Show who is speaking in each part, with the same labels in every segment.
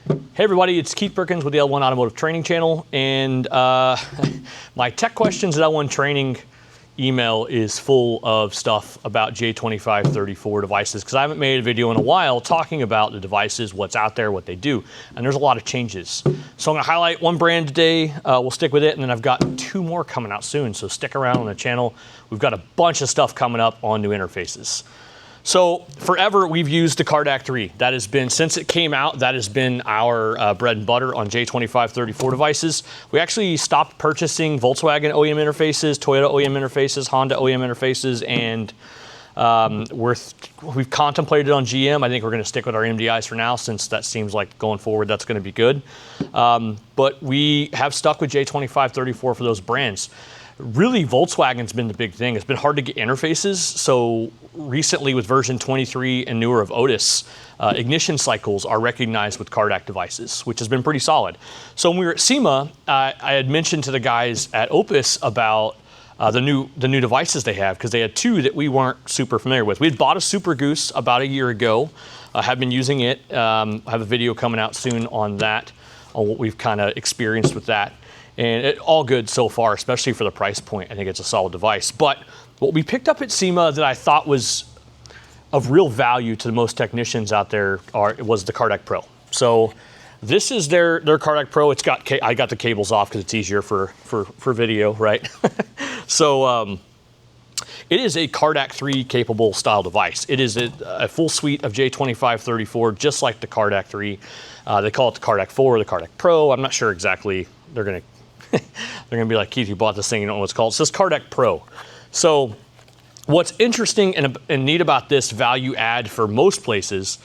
Speaker 1: Hey everybody, it's Keith Perkins with the L1 Automotive Training Channel, and my Tech Questions at L1 Training email is full of stuff about J2534 devices, because I haven't made a video in a while talking about the devices, what's out there, what they do, and there's a lot of changes. So I'm going to highlight one brand today, we'll stick with it, and then I've got two more coming out soon, so stick around on the channel. We've got a bunch of stuff coming up on new interfaces. So forever we've used the Cardac 3. That has been, since it came out, that has been our bread and butter on J2534 devices. We actually stopped purchasing Volkswagen OEM interfaces, Toyota OEM interfaces, Honda OEM interfaces, and we've contemplated on GM. I think we're going to stick with our MDIs for now, since that seems like going forward that's going to be good. But we have stuck with J2534 for those brands. Really, Volkswagen's been the big thing. It's been hard to get interfaces. So recently with version 23 and newer of Otis, ignition cycles are recognized with Cardac devices, which has been pretty solid. So when we were at SEMA, I had mentioned to the guys at Opus about the new devices they have, because they had two that we weren't super familiar with. We had bought a Super Goose about a year ago, have been using it. I have a video coming out soon on that, on what we've kind of experienced with that. And all good so far, especially for the price point. I think it's a solid device. But what we picked up at SEMA that I thought was of real value to the most technicians out there was the Cardac Pro. So this is their Cardac Pro. It's got, I got the cables off because it's easier for video, right? So it is a Cardac 3 capable style device. It is a full suite of J2534, just like the Cardac 3. They call it the Cardac 4, the Cardac Pro. I'm not sure exactly. They're gonna be like, Keith, you bought this thing, you don't know what it's called. It says Cardac Pro. So what's interesting and neat about this value add for most places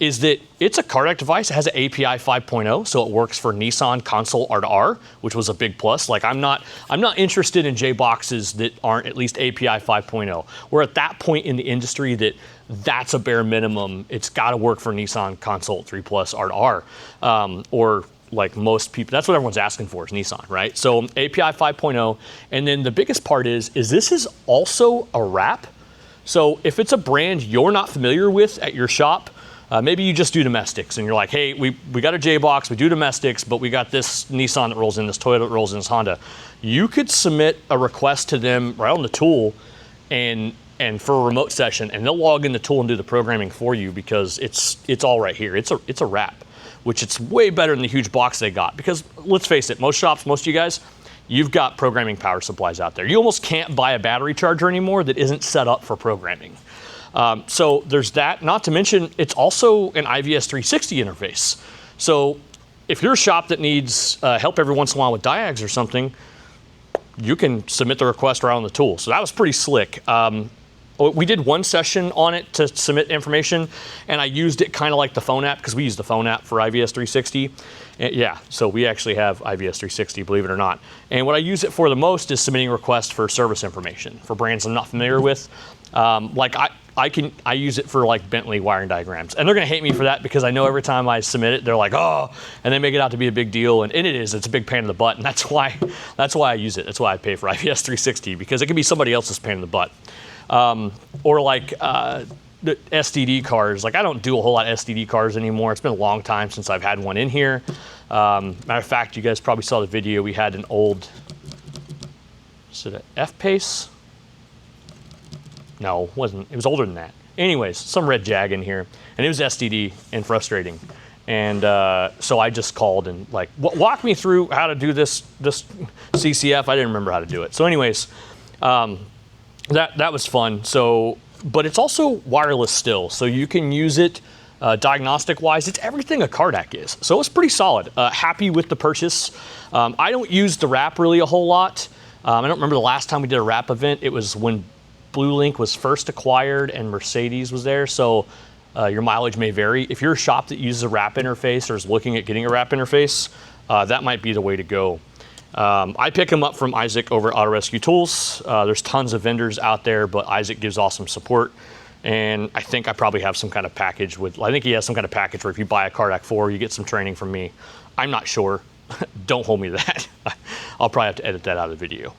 Speaker 1: is that it's a Cardac device. It has an API 5.0, so it works for Nissan console R2R, which was a big plus. Like I'm not interested in J boxes that aren't at least API 5.0. We're at that point in the industry that's a bare minimum. It's got to work for Nissan console 3 Plus R2R, or like most people, that's what everyone's asking for is Nissan, right? So API 5.0, and then the biggest part is this is also a wrap. So if it's a brand you're not familiar with at your shop, maybe you just do domestics and you're like, hey, we got a J-Box, we do domestics, but we got this Nissan that rolls in, this Toyota that rolls in, this Honda. You could submit a request to them right on the tool and for a remote session, and they'll log in the tool and do the programming for you, because it's all right here. It's a wrap, which it's way better than the huge box they got. Because let's face it, most shops, most of you guys, you've got programming power supplies out there. You almost can't buy a battery charger anymore that isn't set up for programming. So there's that. Not to mention, it's also an IVS 360 interface. So if you're a shop that needs help every once in a while with diags or something, you can submit the request right on the tool. So that was pretty slick. We did one session on it to submit information, and I used it kind of like the phone app, because we use the phone app for IVS 360. Yeah, so we actually have IVS 360, believe it or not. And what I use it for the most is submitting requests for service information for brands I'm not familiar with. Like I use it for like Bentley wiring diagrams, and they're gonna hate me for that, because I know every time I submit it, they're like, oh, and they make it out to be a big deal, and it is. It's a big pain in the butt, and that's why I use it. That's why I pay for IVS 360, because it can be somebody else's pain in the butt. Or like the STD cars. Like I don't do a whole lot of STD cars anymore. It's been a long time since I've had one in here. Matter of fact, you guys probably saw the video. We had an old, is it an F-Pace? No, it wasn't. It was older than that. Anyways, some red Jag in here, and it was STD and frustrating. And so I just called and like, walk me through how to do this CCF. I didn't remember how to do it. So anyways, that was fun. So, but it's also wireless still, so you can use it diagnostic wise. It's everything a Cardac is, so it's pretty solid. Happy with the purchase. I don't use the wrap really a whole lot. I don't remember the last time we did a wrap event. It was when Blue Link was first acquired and Mercedes was there, so your mileage may vary. If you're a shop that uses a wrap interface or is looking at getting a wrap interface, that might be the way to go. I pick them up from Isaac over at Auto Rescue Tools. There's tons of vendors out there, but Isaac gives awesome support. And I think I probably have some kind of package I think he has some kind of package where if you buy a Cardac 4, you get some training from me. I'm not sure. Don't hold me to that. I'll probably have to edit that out of the video.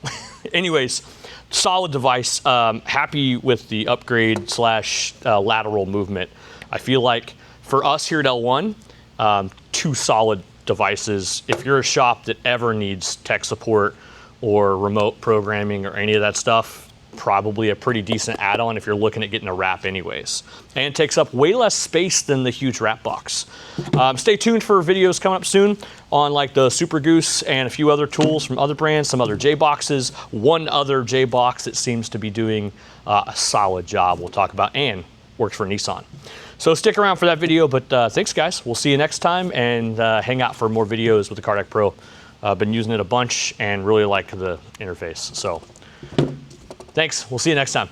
Speaker 1: Anyways, solid device. Happy with the upgrade / lateral movement. I feel like for us here at L1, two solid devices. If you're a shop that ever needs tech support or remote programming or any of that stuff, probably a pretty decent add-on if you're looking at getting a wrap anyways. And it takes up way less space than the huge wrap box. Stay tuned for videos coming up soon on like the Super Goose and a few other tools from other brands, some other J-boxes, one other J-box that seems to be doing a solid job we'll talk about and works for Nissan. So stick around for that video, but thanks guys. We'll see you next time, and hang out for more videos with the Cardac Pro. I've been using it a bunch and really like the interface. So thanks, we'll see you next time.